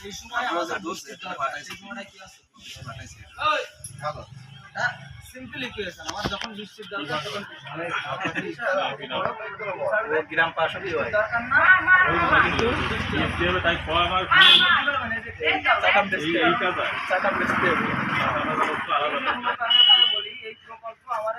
এই সময় আমাদের বৃষ্টির দরকার, সেই সময়টা কি আছে? ওই ভালো হ্যাঁ, সিম্পল ইকুয়েশন। আমার যখন বৃষ্টির দরকার তখন গ্রাম পাশ হবে দরকার না, কিন্তু বৃষ্টি হবে তাই ফল আমার চাকাম বেচতে হবে। বলি এই প্রকল্প আমার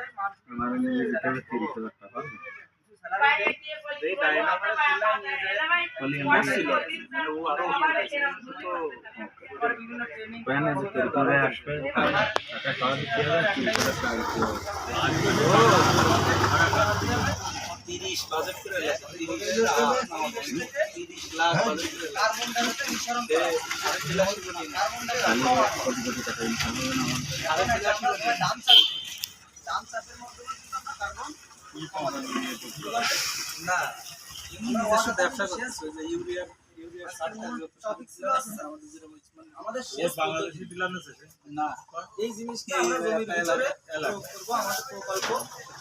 না ব্যবসা করছে ইউরিয়া আমাদের বাংলাদেশি ডিলার না এই জিনিসটা আমরা জমির ভিতরে করব। আমাদের প্রকল্প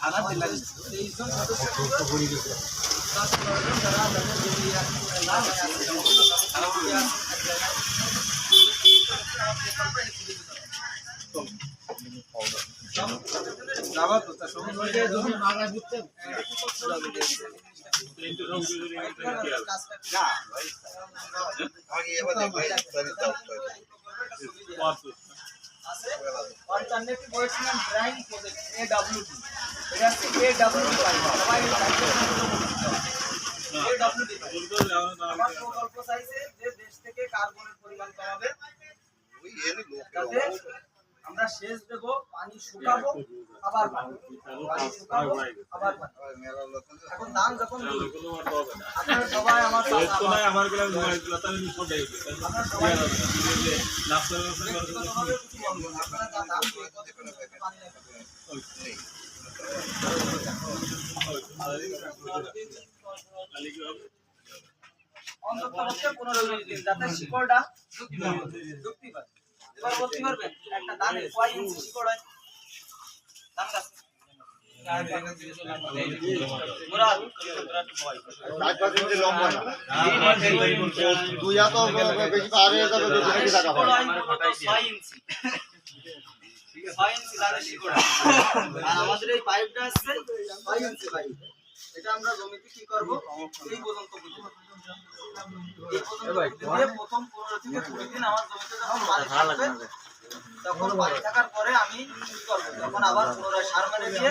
থানা ডিলার 23 জন সদস্য যারা যাবা তো তার সময় জমি বাংলা দিতে alternative West drawing project AWD, এটা হচ্ছে AWD পাইপ। সবাই AWD আমার প্রকল্প চাইছে যে দেশ থেকে কার্বনের পরিমাণ কমাবে, যাতে আমরা সেচ দেব, পানি শুকাবো আবার পানি শুকাবো আবার পানি। এখন দাম যখন আপনারা সবাই আমার অন্তত 15 দিন যাতে শিকড়টা যুক্তি পায়। এবার বলতে পারবেন একটা ধানে কয় ইঞ্চি শিকড় হয়? ধান গাছ আমাদের এই পাইপটা আসছে 6 ইঞ্চি পাইপ। এটা আমরা জমিতে কি করবো এই পর্যন্ত প্রথম 15 থেকে 20 দিন আমার জমিতে যখন পানি থাকবে, তখন পানি থাকার পরে আমি কি করবো, তখন আবার পুনরায় সার মেরে দিয়ে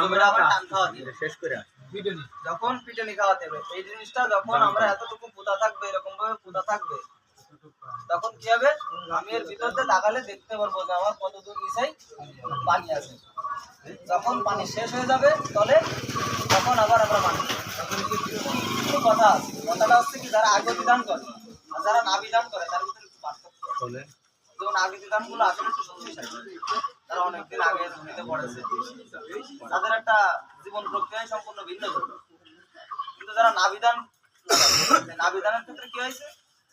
জমিটা আবার টান খাওয়া দিবে শেষ করে যখন পিটানি খাওয়াতে হবে। এই জিনিসটা যখন আমরা এতটুকু পোতা থাকবে, এরকম ভাবে পোতা থাকবে, তখন কি হবে, আমি এর ভিতর দিয়ে তাকালে দেখতে পারবো যে আমার কত দূর নিচেই পানি আছে। যখন পানি শেষ হয়ে যাবে তলে, তখন আবার আমরা পানি কথা আছে। কথাটা হচ্ছে কি, যারা আগে বিধান করে আর যারা না বিধান করে তার ভিতরে একটু পার্থক্য। যেমন আগে বিধান গুলো আসলে একটু শক্তিশালী, তারা অনেকদিন আগে জমিতে পড়েছে, তাদের একটা জীবন প্রক্রিয়া সম্পূর্ণ ভিন্ন। কিন্তু যারা না বিধানের ক্ষেত্রে কি হয়েছে,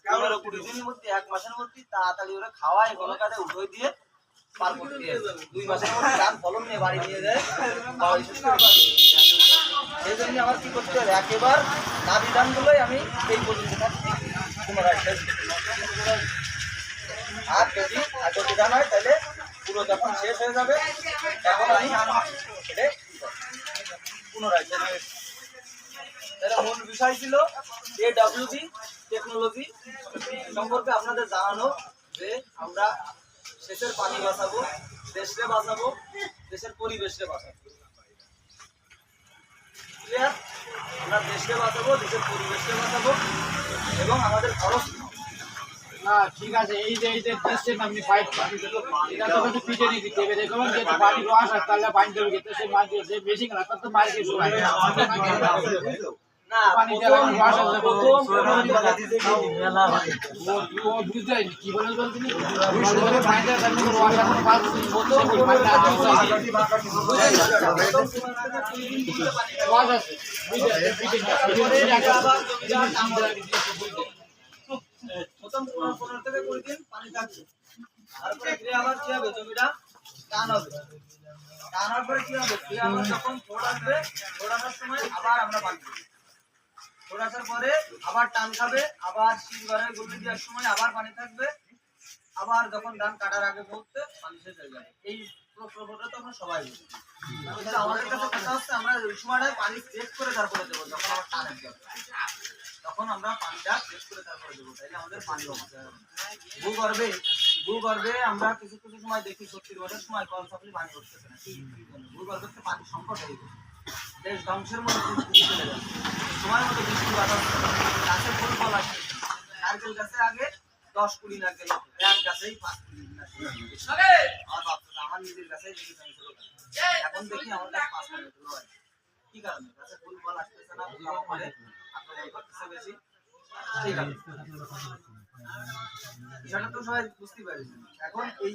15-20 দিনের মধ্যে 1 মাসের মধ্যে তাড়াতাড়ি ওরা খাওয়ায় কোনো কাজে উঠে দিয়ে পার করতে দিয়ে 2 মাসের মধ্যে ধান ফলন নিয়ে বাড়ি নিয়ে যায়। সেই জন্য আমার কি করতে হবে, একেবার না বিধানগুলোই আমি এই পর্যন্ত থাকছি পুনরায় শেষ। আর যদি আগে বিধান হয় তাহলে পুরো যখন শেষ হয়ে যাবে তখন আমি এটা পুনরায় শেষ। এটা মূল বিষয় ছিল AWD টেকনোলজি সম্পর্কে আপনাদের জানানো, যে আমরা দেশের পানি বাঁচাবো, দেশকে বাঁচাবো, দেশের পরিবেশকে বাঁচাবো। আমরা দেশকে বাঁচাবো, দেশের পরিবেশকে বাঁচাবো এবং আমাদের খরচ না ঠিক আছে। এই যে দিচ্ছেন আপনি পাইপ, এটা তো কিন্তু পিটে নিয়ে দিতে হবে। দেখুন যে পানি রস আর তাহলে পানি দেবে, কিন্তু সে মাছ দিয়ে বেশি না, তার তো মাছ দিয়ে শোনায় না পানি দেওয়া রস আছে বুঝতে কি বলে বলতে পানি দেওয়া তার মধ্যে রস এখন পাঁচ রস আছে প্রথম 15 থেকে 20 দিন পানি থাকবে। তারপরে আবার কি হবে, জমিটা টান হবে, টানার পরে কি হবে, আবার যখন ফোড় আসবে, ফোড়ানোর সময় আবার আমরা পানি দেব। লোড আসার পরে আবার টান খাবে, আবার শীত ঘরে গলি দেওয়ার সময় আবার পানি থাকবে, আবার যখন ধান কাটার আগে মুহূর্তে পানি শেষ হয়ে যাবে। এই প্রক্রিয়াটা তো আমরা সবাই বুঝি। তাহলে আমাদের কাছে কথা হচ্ছে আমরা ওই সময়টায় পানি চেক করে তারপরে দেবো, যখন আবার টান আসবে তখন আমরা পানিটা চেক করে তারপরে দেবো, তাইলে আমাদের পানি অপচয় হবে না। ভূগর্ভে আমরা কিছু কিছু সময় দেখি 70 বছরের সময় কল সাপ্লি পানি উঠতেছে না, ভূগর্ভে তো পানি সংকট হয়ে গেছে, দেশ ধ্বংসের মধ্যে চলে যাচ্ছে, সময় মতো বৃষ্টি বাতাস গাছে ফুল ফল আসছে, নারকেল গাছে আগে 10-20 নারকেল, এক গাছেই 5-20 নারকেল, আমার নিজের গাছে এখন দেখি আমার কাছে 5 নারকেল হয়। কি কারণে? গাছে ফুল ফল আসতেছে না, আক্রমণ করতেছে বেশি, ঠিক আছে। বিষয়টা তো সবাই বুঝতে পারছি। এখন এই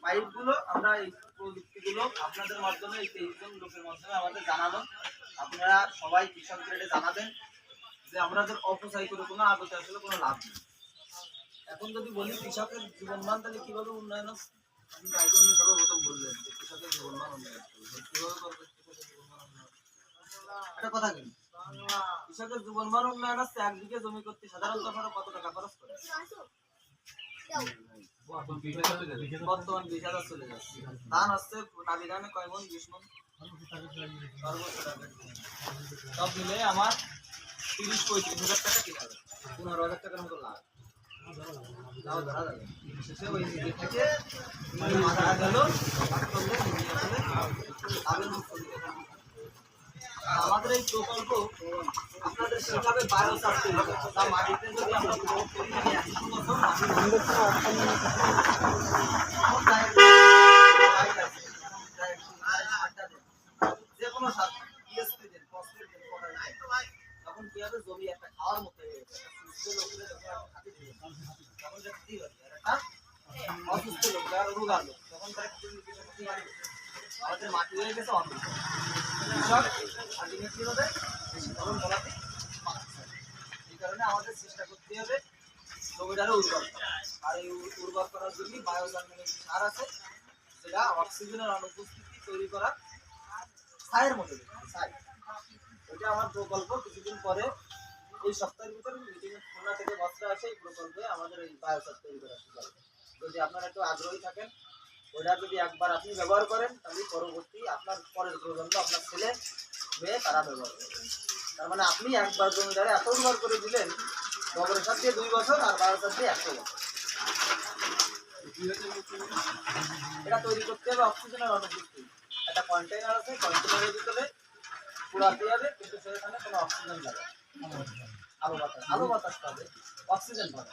পাইপগুলো আমরা এই প্রযুক্তিগুলো আপনাদের মাধ্যমে এই 23 জন লোকের মাধ্যমে আমাদের জানানো, আপনারা সবাই কৃষক গ্রেডে জানাবেন যে আমাদের অপচয় করে কোনো আগতে আসলে কোনো লাভ নেই। এখন যদি বলি কৃষকের জীবনমান তাহলে কিভাবে উন্নয়ন হচ্ছে, আপনি আইজন্য সর্বপ্রথম বললেন যে কৃষকের জীবনমান উন্নয়ন কিভাবে করবে, কৃষকের জীবনমান উন্নয়ন একটা কথা কি কৃষকের জীবনমান উন্নয়ন হচ্ছে একদিকে জমি করতে সাধারণত কত টাকা খরচ করে? বর্তমান 20,000 চলে যাচ্ছে। ধান হচ্ছে নাবি ধানে কয় মন? 20 মন, সব মিলে আমার 30-35,000 টাকা কিনা হবে, 15,000 টাকার মতো লাভ ধরা যাবে। শেষে ওই দিক থেকে মাথা গেল আমাদের এই প্রকল্প আপনাদের সেভাবে বায়োচার তৈরি করতে, তা মাটিতে যদি আমরা প্রয়োগ করি 100 বছর যে কোনো সার টিএসপি দেন, ফসফেট দেন, তখন কি হবে জমি একটা খাওয়ার মতো হয়ে যাবে। সুস্থ লোকের যখন খাতে দিবেন তখন যেটা কি হবে, একটা অসুস্থ লোক যারা রোগার লোক তখন তারা কি আমাদের মাটি হয়ে গেছে অন্য কৃষক আলটিমেটলি হবে বেশি ফলন ফলাতে পারছে। এই কারণে আমাদের চেষ্টা করতে হবে জমিটারও উর্বর করা, আর এই উর্বর করার জন্য বায়োসার সার আছে যেটা অক্সিজেনের অনুপস্থিতি তৈরি করা ছায়ের মতো ছাই, এটা আমার প্রকল্প কিছুদিন পরে এই সপ্তাহের ভিতরে মিটিং খুলনা থেকে বস্তা আছে এই প্রকল্পে আমাদের এই বায়োসার তৈরি করা শুরু। যদি আপনারা একটু আগ্রহী থাকেন ওটা যদি একবার আপনি ব্যবহার করেন তাহলে পরবর্তী আপনার পরের প্রজন্ম আপনার ছেলে মেয়ে তারা ব্যবহার করবেন। তার মানে আপনি একবার জমিদারে এত ব্যবহার করে দিলেন গোবরের সার দিয়ে 2 বছর আর বায়োসার দিয়ে 100 বছর। এটা তৈরি করতে হবে অক্সিজেনের অনুপস্থিতি, একটা কন্টেইনার আছে, কন্টেইনারের ভিতরে পুরাতে হবে কিন্তু সেখানে কোনো অক্সিজেন লাগে আলো বাতাস পাবে, অক্সিজেন পাবে,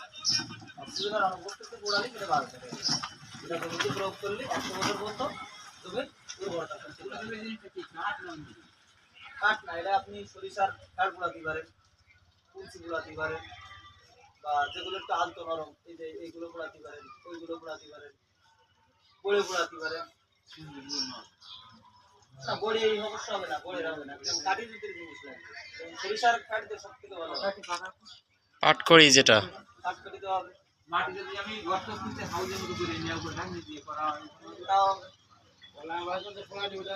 অক্সিজেনের অনুপস্থিতি পুরালে সেটা বাড়বে। এটা জমিতে প্রয়োগ করলে 100 বছর পর্যন্ত জমির উর্বরতা কাঠ না, এটা আপনি সরিষার কাঠ গুলাতে পারেন, কুলসি গুলাতে পারেন, বা যেগুলো একটু আলতো নরম এই যে এইগুলো গুলাতে পারেন, ওইগুলো গুলাতে পারেন, বড়ে গুলাতে পারেন না, বড়ি এই সমস্যা হবে না, বড়ি হবে না, কাঠি ভিতরে জিনিস লাগে। সরিষার কাঠ দিয়ে সব থেকে ভালো পাট করি যেটা কাঠ কাটি দেওয়া হবে। মাটি যদি আমি গর্ত খুঁজতে হাউজের মতো করে নিয়ে উপর ঢাকনি দিয়ে করা হয়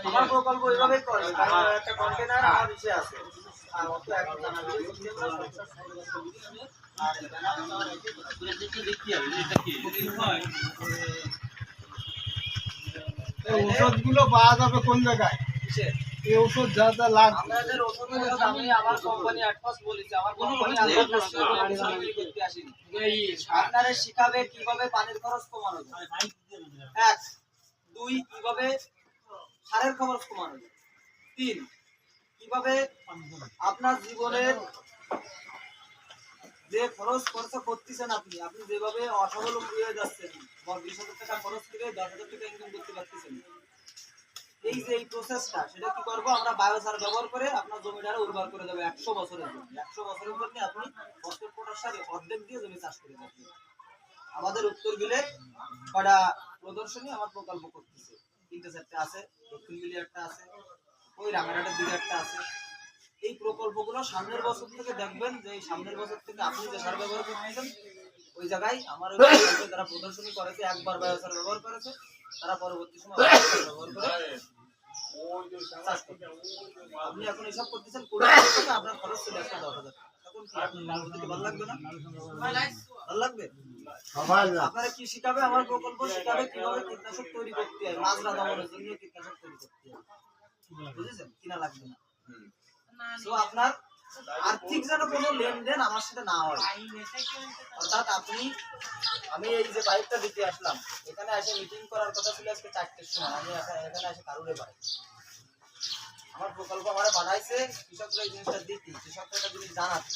আমার প্রকল্প এইভাবেই করে, কারণ একটা কন্টেইনার আমার নিচে আছে আর অত এখন জানা ঔষধ গুলো পাওয়া যাবে কোন জায়গায়? এই ঔষধ যা যা লাগবে আমাদের ওষুধের আমি আমার কোম্পানি অ্যাডভান্স বলেছি, আমার কোম্পানি করতে আসেনি। আপনারা শিখাবে কিভাবে পানির খরচ কমানো যায়, 1 2 কিভাবে সারের খরচ কমানো যায়, 3 কিভাবে আপনার জীবনের যে খরচ খরচা করতেছেন আপনি যেভাবে অস্বাবলম্বী হয়ে যাচ্ছেন, 20,000 টাকা খরচ করে 10,000 টাকা ইনকাম করতে পারতেছেন, এই যে এই প্রসেসটা সেটা কি করবো আমরা বায়োসার ব্যবহার করে আপনার জমিটারে উর্বর করে দেবো 100 বছরের জন্য। 100 বছরের মধ্যে আপনি ফসফেট পটাশ সার অর্ধেক দিয়ে জমি চাষ করে যাবেন। আমাদের উত্তর বিলে কটা প্রদর্শনী আমার প্রকল্প করতেছে, 3-4টা আছে, দক্ষিণ বিলে একটা আছে, ওই রাঙাঘাটের দিকে একটা আছে। এই প্রকল্পগুলো সামনের বছর থেকে দেখবেন যে এই সামনের বছর থেকে আপনি যে সার ব্যবহার করতেছেন ওই জায়গায় আমার যারা প্রদর্শনী করেছে একবার বায়োসার ব্যবহার করেছে তারা পরবর্তী সময় ব্যবহার করে আপনি এখন এসব করতেছেন, আপনার খরচ চলে আসছে 10,000 টাকা। কোন কি আপনার ভালো লাগবে না? ভালো লাগবে? সবাই না আপনারা কি শিখাবে? আমার প্রকল্প শিখাবে কিভাবে কীটনাশক তৈরি করতে হয়, মাজরা দমনের জন্য কীটনাশক তৈরি করতে হয়। বুঝেছেন? কিনা লাগবে না। তো আপনার আর্থিক যেন কোনো লেনদেন আমার সাথে না হয়। অর্থাৎ আমি এই যে পাইপটা দিতে আসলাম, এখানে এসে মিটিং করার কথা ছিল আজকে 4টের সময়, আমি এখানে এসে কারুরে পাই। আমার প্রকল্প আমার পাঠাইছে কৃষকরা এই জিনিসটা দিতি, কৃষকরা একটা জিনিস জানাতে।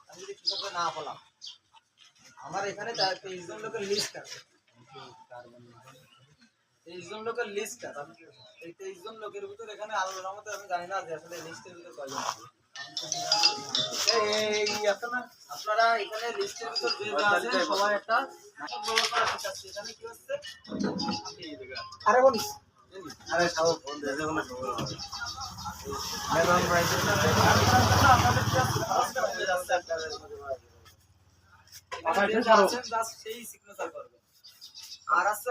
আমি যদি কৃষকরা না বললাম, আমার এখানে 23 জন লোকের লিস্ট আছে। 23 জন লোকের লিস্ট আছে। এই 23 জন লোকের ভিতর এখানে আলোচনার মধ্যে আমি জানি না যে আসলে লিস্টের ভিতর কয়জন আছে। আপনারা এখানে লিস্টের ভিতর যে আছেন সবাই একটা ব্যবস্থা করতে। এখানে কি হচ্ছে? আরে বলিস আরে সব ফোন দিয়ে দেবো না খবর হবে আপনাদের কি আছে? সেই সিগনেচার করবে। আর আছে